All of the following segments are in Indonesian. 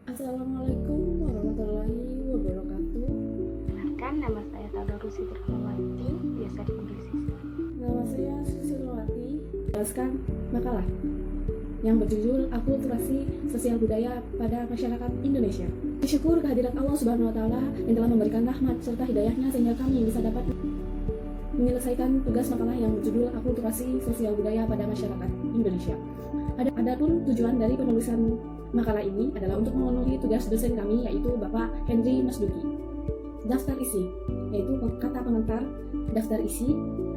Assalamualaikum warahmatullahi wabarakatuh. Perkenalkan, nama saya Taudorus Rahmawati, biasa dipanggil Sisi. Nama saya Susilowati. Jelaskan makalah yang berjudul Akulturasi Sosial Budaya pada Masyarakat Indonesia. Bersyukur kehadirat Allah Subhanahu wa Ta'ala yang telah memberikan rahmat serta hidayahnya sehingga kami bisa dapat menyelesaikan tugas makalah yang berjudul Akulturasi Sosial Budaya pada Masyarakat Indonesia. Adapun tujuan dari penulisan makalah ini adalah untuk memenuhi tugas dosen kami, yaitu Bapak Henry Masduki. Daftar isi, yaitu kata pengantar, daftar isi,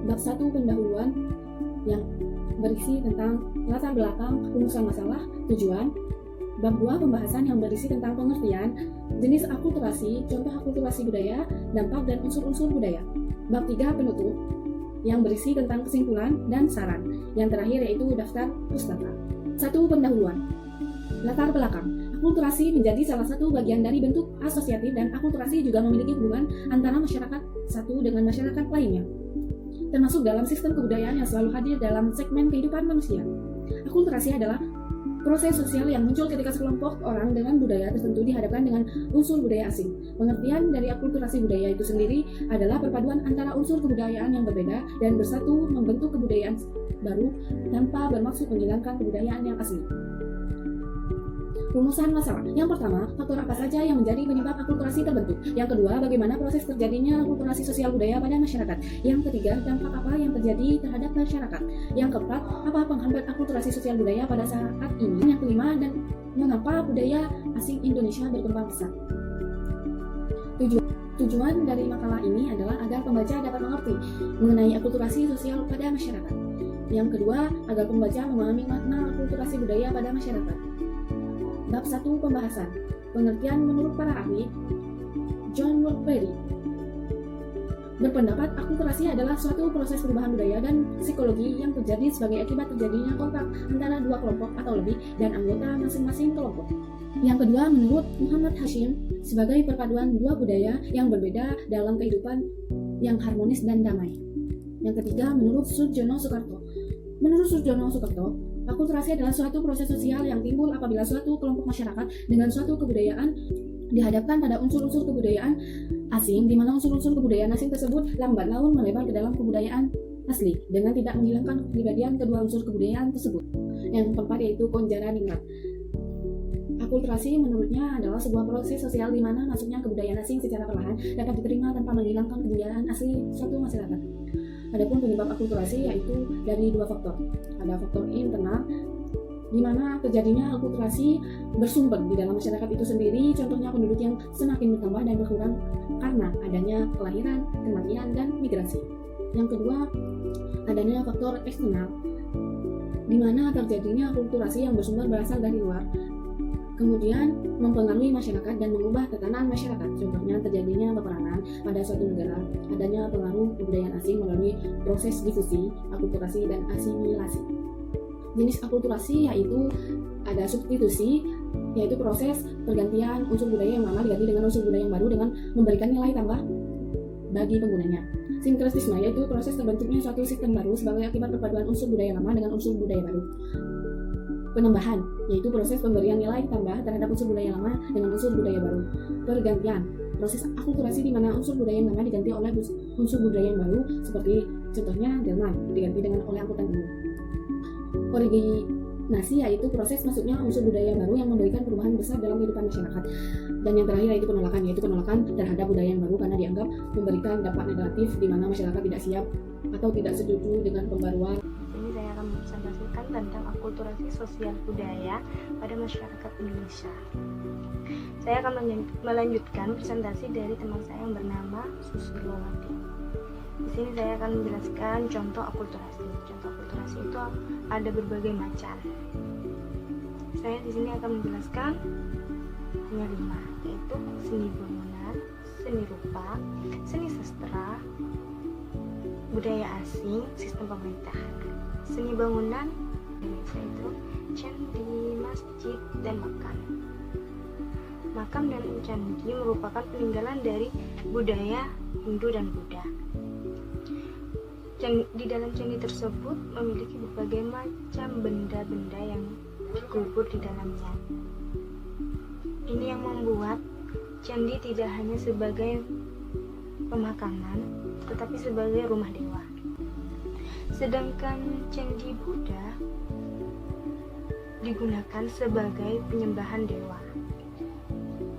bab 1 pendahuluan yang berisi tentang latar belakang, rumusan masalah, tujuan, bab 2 pembahasan yang berisi tentang pengertian, jenis akulturasi, contoh akulturasi budaya, dampak dan unsur-unsur budaya, bab 3 penutup yang berisi tentang kesimpulan dan saran, yang terakhir yaitu daftar pustaka. 1 pendahuluan. Latar belakang. Akulturasi menjadi salah satu bagian dari bentuk asosiatif dan akulturasi juga memiliki hubungan antara masyarakat satu dengan masyarakat lainnya, termasuk dalam sistem kebudayaan yang selalu hadir dalam segmen kehidupan manusia. Akulturasi adalah proses sosial yang muncul ketika sekelompok orang dengan budaya tertentu dihadapkan dengan unsur budaya asing. Pengertian dari akulturasi budaya itu sendiri adalah perpaduan antara unsur kebudayaan yang berbeda dan bersatu membentuk kebudayaan baru tanpa bermaksud menghilangkan kebudayaan yang asli. Rumusan masalah. Yang pertama, faktor apa saja yang menjadi penyebab akulturasi terbentuk. Yang kedua, bagaimana proses terjadinya akulturasi sosial budaya pada masyarakat. Yang ketiga, dampak apa yang terjadi terhadap masyarakat. Yang keempat, apa penghambat akulturasi sosial budaya pada saat ini. Yang kelima, dan mengapa budaya asing Indonesia berkembang pesat. Tujuan dari makalah ini adalah agar pembaca dapat mengerti mengenai akulturasi sosial pada masyarakat. Yang kedua, agar pembaca memahami makna akulturasi budaya pada masyarakat. Bab 1 pembahasan. Pengertian menurut para ahli. John Woodbury berpendapat akulturasi adalah suatu proses perubahan budaya dan psikologi yang terjadi sebagai akibat terjadinya kontak antara dua kelompok atau lebih dan anggota masing-masing kelompok. Yang kedua, menurut Muhammad Hashim, sebagai perpaduan dua budaya yang berbeda dalam kehidupan yang harmonis dan damai. Yang ketiga, menurut Sudjono Soekarto. Menurut Sudjono Soekarto, akulturasi adalah suatu proses sosial yang timbul apabila suatu kelompok masyarakat dengan suatu kebudayaan dihadapkan pada unsur-unsur kebudayaan asing, di mana unsur-unsur kebudayaan asing tersebut lambat laun melebar ke dalam kebudayaan asli dengan tidak menghilangkan kepribadian kedua unsur kebudayaan tersebut. Yang keempat yaitu Konjaraningrat. Akulturasi menurutnya adalah sebuah proses sosial di mana masuknya kebudayaan asing secara perlahan dapat diterima tanpa menghilangkan kebudayaan asli suatu masyarakat. Adapun penyebab akulturasi yaitu dari dua faktor. Ada faktor internal, di mana terjadinya akulturasi bersumber di dalam masyarakat itu sendiri, contohnya penduduk yang semakin bertambah dan berkurang karena adanya kelahiran, kematian, dan migrasi. Yang kedua, adanya faktor eksternal, di mana terjadinya akulturasi yang bersumber berasal dari luar, kemudian mempengaruhi masyarakat dan mengubah tatanan masyarakat. Contohnya terjadinya peperangan pada suatu negara, adanya pengaruh kebudayaan asing melalui proses difusi, akulturasi, dan asimilasi. Jenis akulturasi yaitu ada substitusi, yaitu proses pergantian unsur budaya yang lama diganti dengan unsur budaya yang baru dengan memberikan nilai tambah bagi penggunanya. Sinkretisme yaitu proses terbentuknya suatu sistem baru sebagai akibat perpaduan unsur budaya lama dengan unsur budaya baru. Penambahan, yaitu proses pemberian nilai tambah terhadap unsur budaya lama dengan unsur budaya baru. Pergantian, proses akulturasi di mana unsur budaya yang lama diganti oleh unsur budaya yang baru, seperti contohnya Jerman diganti dengan oleh angkutan umum. Originasi, yaitu proses masuknya unsur budaya baru yang memberikan perubahan besar dalam kehidupan masyarakat. Dan yang terakhir yaitu penolakan terhadap budaya yang baru karena dianggap memberikan dampak negatif di mana masyarakat tidak siap atau tidak setuju dengan pembaruan. Ini saya akan mempresentasikan tentang akulturasi sosial budaya pada masyarakat Indonesia. Saya akan melanjutkan presentasi dari teman saya yang bernama Susilowati. Di sini saya akan menjelaskan contoh akulturasi. Contoh akulturasi itu ada berbagai macam. Saya di sini akan menjelaskan hanya 5, yaitu seni bangunan, seni rupa, seni sastra, budaya asing, sistem pemerintahan. Seni bangunan Indonesia itu candi, masjid, dan makam. Makam dan candi merupakan peninggalan dari budaya Hindu dan Buddha. Di dalam candi tersebut memiliki berbagai macam benda-benda yang dikubur di dalamnya. Ini yang membuat candi tidak hanya sebagai pemakaman, tetapi sebagai rumah dewa. Sedangkan candi Buddha digunakan sebagai penyembahan dewa.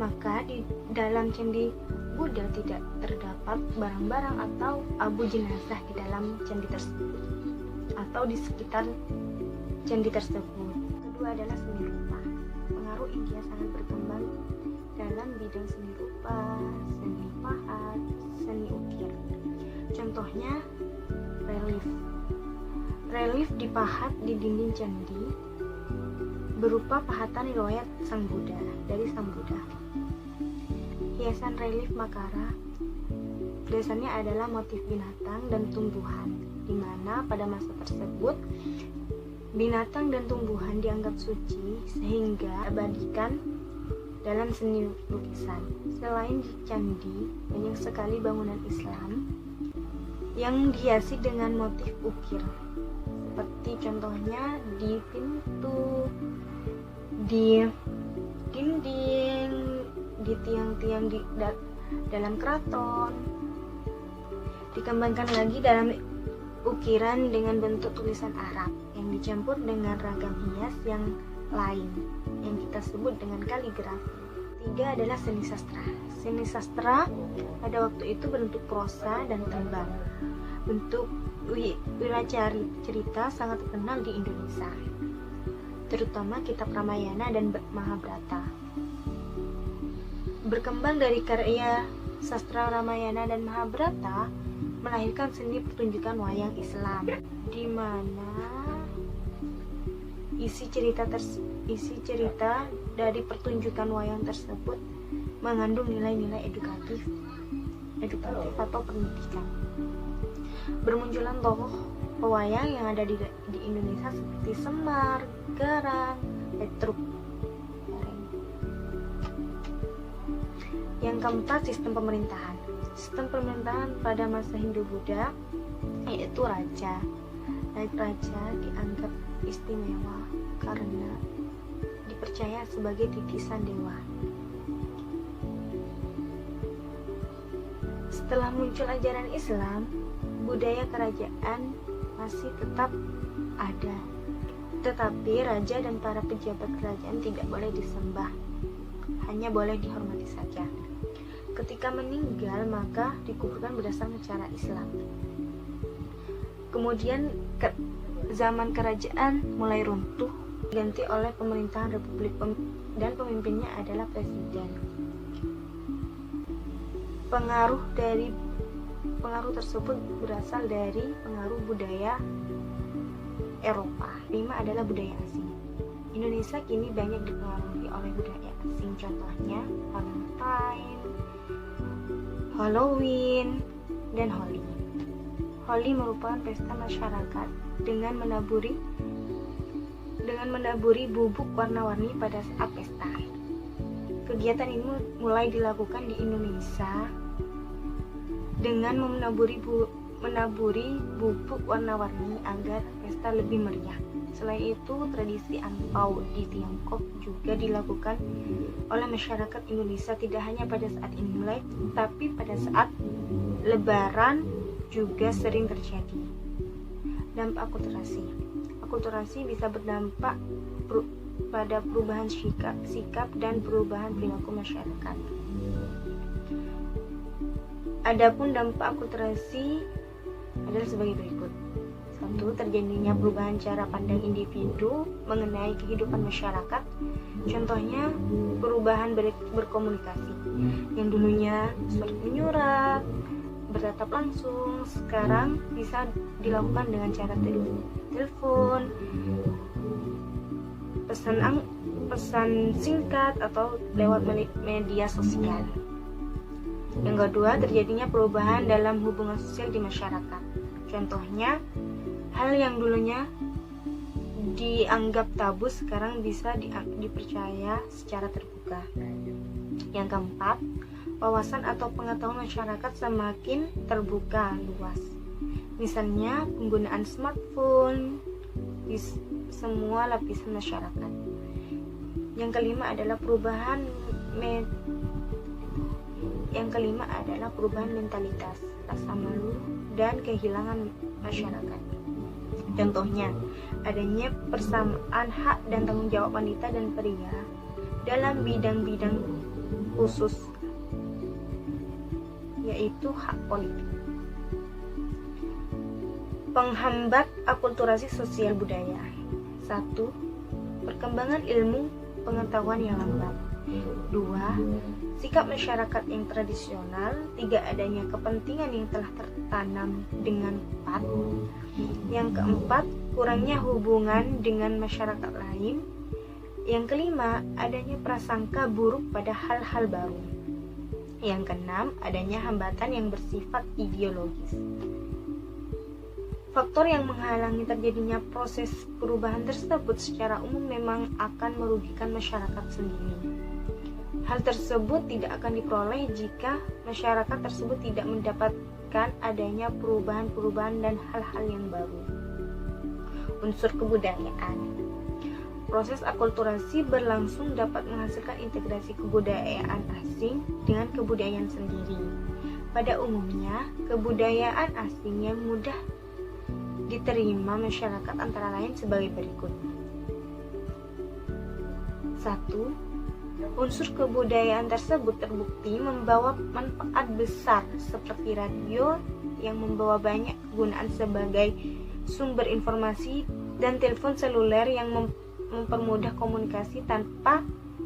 Maka di dalam candi Buddha tidak terdapat barang-barang atau abu jenazah di dalam candi tersebut atau di sekitar candi tersebut. Kedua adalah seni rupa. Pengaruh India sangat berkembang dalam bidang seni rupa, seni pahat, seni ukir. Contohnya relief. Relief dipahat di dinding candi berupa pahatan riwayat Sang Buddha dari Sang Buddha. Hiasan relief Makara dasarnya adalah motif binatang dan tumbuhan, di mana pada masa tersebut binatang dan tumbuhan dianggap suci sehingga abadikan dalam seni lukisan. Selain di candi, banyak sekali bangunan Islam yang dihiasi dengan motif ukir, seperti contohnya di pintu, di dinding, di tiang-tiang di dalam keraton. Dikembangkan lagi dalam ukiran dengan bentuk tulisan Arab yang dicampur dengan ragam hias yang lain yang kita sebut dengan kaligrafi. Tiga adalah seni sastra. Seni sastra pada waktu itu bentuk prosa dan tembang. Bentuk wiracarita sangat terkenal di Indonesia, terutama kitab Ramayana dan Mahabharata. Berkembang dari karya sastra Ramayana dan Mahabharata melahirkan seni pertunjukan wayang Islam, di mana isi cerita dari pertunjukan wayang tersebut mengandung nilai-nilai edukatif atau pendidikan. Bermunculan tokoh pewayang yang ada di Indonesia seperti Semar, Garang, Petruk. Yang keempat, sistem pemerintahan. Sistem pemerintahan pada masa Hindu-Buddha yaitu raja. Raja dianggap istimewa karena dipercaya sebagai titisan dewa. Setelah muncul ajaran Islam, budaya kerajaan masih tetap ada, tetapi raja dan para pejabat kerajaan tidak boleh disembah, hanya boleh dihormati saja. Ketika meninggal, maka dikuburkan berdasarkan cara Islam. Kemudian zaman kerajaan mulai runtuh, diganti oleh pemerintahan republik dan pemimpinnya adalah presiden. Pengaruh tersebut berasal dari pengaruh budaya Eropa. 5 adalah budaya asing. Indonesia kini banyak dipengaruhi oleh budaya asing, contohnya Valentine, Halloween, dan Holi. Holi merupakan pesta masyarakat dengan menaburi bubuk warna-warni pada saat pesta. Kegiatan ini mulai dilakukan di Indonesia dengan menaburi bubuk warna-warni agar pesta lebih meriah. Selain itu, tradisi angpau di Tiongkok juga dilakukan oleh masyarakat Indonesia tidak hanya pada saat Imlek, tapi pada saat Lebaran juga sering terjadi. Dampak akulturasi. Akulturasi bisa berdampak pada perubahan sikap dan perubahan perilaku masyarakat. Adapun dampak akulturasi adalah sebagai berikut. 1. Terjadinya perubahan cara pandang individu mengenai kehidupan masyarakat. Contohnya perubahan berkomunikasi. Yang dulunya surat menyurat, bertatap langsung, sekarang bisa dilakukan dengan cara telepon, pesan singkat atau lewat media sosial. Yang kedua, terjadinya perubahan dalam hubungan sosial di masyarakat. Contohnya, hal yang dulunya dianggap tabu sekarang bisa dipercaya secara terbuka. Yang keempat, wawasan atau pengetahuan masyarakat semakin terbuka luas. Misalnya, penggunaan smartphone di semua lapisan masyarakat. Yang kelima adalah perubahan Yang kelima adalah perubahan mentalitas, rasa malu, dan kehilangan masyarakat. Contohnya, adanya persamaan hak dan tanggung jawab wanita dan pria dalam bidang-bidang khusus, yaitu hak politik. Penghambat akulturasi sosial budaya. 1. Perkembangan ilmu pengetahuan yang lambat. 2. Sikap masyarakat yang tradisional. 3. Adanya kepentingan yang telah tertanam dengan kuat. Yang keempat, kurangnya hubungan dengan masyarakat lain. Yang kelima, adanya prasangka buruk pada hal-hal baru. Yang keenam, adanya hambatan yang bersifat ideologis. Faktor yang menghalangi terjadinya proses perubahan tersebut secara umum memang akan merugikan masyarakat sendiri. Hal tersebut tidak akan diperoleh jika masyarakat tersebut tidak mendapatkan adanya perubahan-perubahan dan hal-hal yang baru. Unsur kebudayaan. Proses akulturasi berlangsung dapat menghasilkan integrasi kebudayaan asing dengan kebudayaan sendiri. Pada umumnya, kebudayaan asing yang mudah diterima masyarakat antara lain sebagai berikut. 1. Unsur kebudayaan tersebut terbukti membawa manfaat besar seperti radio yang membawa banyak kegunaan sebagai sumber informasi dan telepon seluler yang mempermudah komunikasi tanpa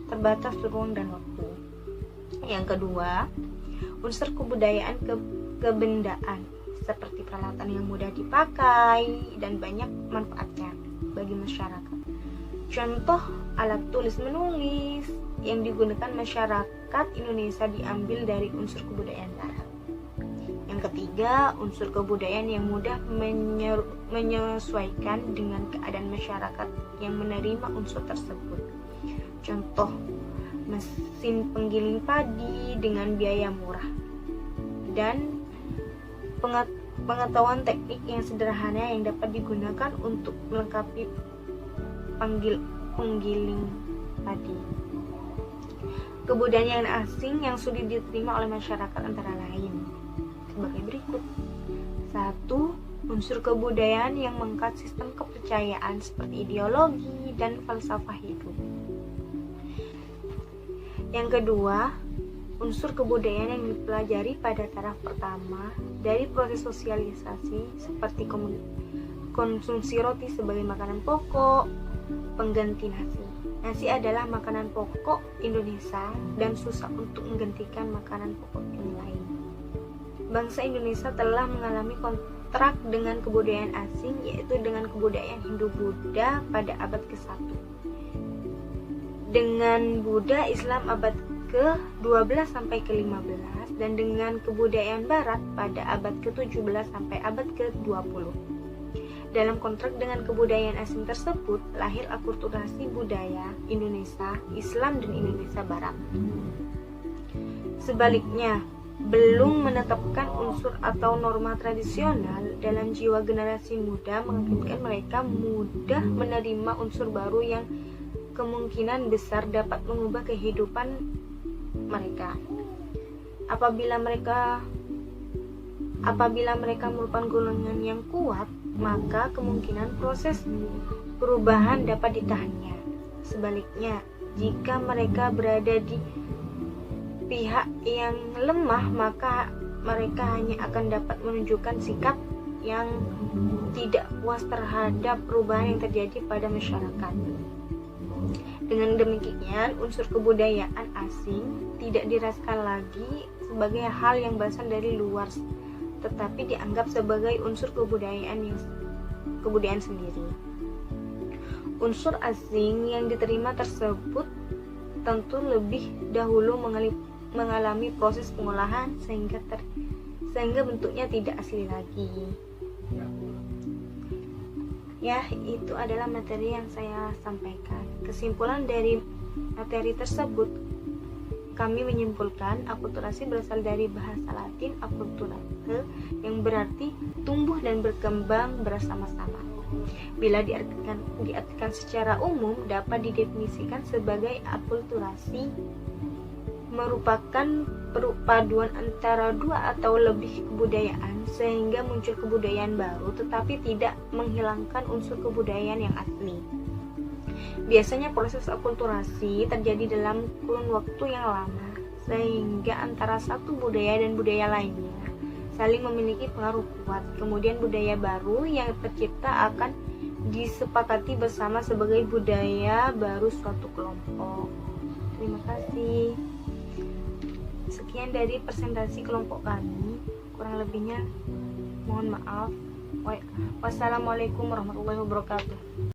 terbatas ruang dan waktu. Yang kedua, unsur kebudayaan kebendaan seperti peralatan yang mudah dipakai dan banyak manfaatnya bagi masyarakat. Contoh alat tulis menulis yang digunakan masyarakat Indonesia diambil dari unsur kebudayaan Barat. Yang ketiga, unsur kebudayaan yang mudah menyesuaikan dengan keadaan masyarakat yang menerima unsur tersebut. Contoh, mesin penggiling padi dengan biaya murah dan pengetahuan teknik yang sederhana yang dapat digunakan untuk melengkapi penggiling padi. Kebudayaan asing yang sulit diterima oleh masyarakat antara lain sebagai berikut. 1. Unsur kebudayaan yang mengangkat sistem kepercayaan seperti ideologi dan falsafah hidup. Yang kedua, unsur kebudayaan yang dipelajari pada taraf pertama dari proses sosialisasi seperti konsumsi roti sebagai makanan pokok, pengganti nasi. Nasi adalah makanan pokok Indonesia dan susah untuk menggantikan makanan pokok yang lain. Bangsa Indonesia telah mengalami kontrak dengan kebudayaan asing, yaitu dengan kebudayaan Hindu-Buddha pada abad ke-1. Dengan Buddha Islam abad ke-12 sampai ke-15 dan dengan kebudayaan Barat pada abad ke-17 sampai abad ke-20. Dalam kontrak dengan kebudayaan asing tersebut, lahir akulturasi budaya Indonesia, Islam, dan Indonesia Barat. Sebaliknya, belum menetapkan unsur atau norma tradisional dalam jiwa generasi muda mengakibatkan mereka mudah menerima unsur baru yang kemungkinan besar dapat mengubah kehidupan mereka. Apabila mereka merupakan golongan yang kuat, maka kemungkinan proses perubahan dapat ditahannya. Sebaliknya, jika mereka berada di pihak yang lemah, maka mereka hanya akan dapat menunjukkan sikap yang tidak puas terhadap perubahan yang terjadi pada masyarakat. Dengan demikian, unsur kebudayaan asing tidak dirasakan lagi sebagai hal yang berasal dari luar, tetapi dianggap sebagai unsur kebudayaan sendiri. Unsur asing yang diterima tersebut tentu lebih dahulu mengalami proses pengolahan sehingga bentuknya tidak asli lagi. Ya, itu adalah materi yang saya sampaikan. Kesimpulan dari materi tersebut, kami menyimpulkan akulturasi berasal dari bahasa Latin acculturare yang berarti tumbuh dan berkembang bersama-sama. Bila diartikan secara umum, dapat didefinisikan sebagai akulturasi merupakan perpaduan antara dua atau lebih kebudayaan sehingga muncul kebudayaan baru, tetapi tidak menghilangkan unsur kebudayaan yang asli. Biasanya proses akulturasi terjadi dalam kurun waktu yang lama, sehingga antara satu budaya dan budaya lainnya saling memiliki pengaruh kuat. Kemudian budaya baru yang tercipta akan disepakati bersama sebagai budaya baru suatu kelompok. Terima kasih. Sekian dari presentasi kelompok kami. Kurang lebihnya mohon maaf. Wassalamualaikum warahmatullahi wabarakatuh.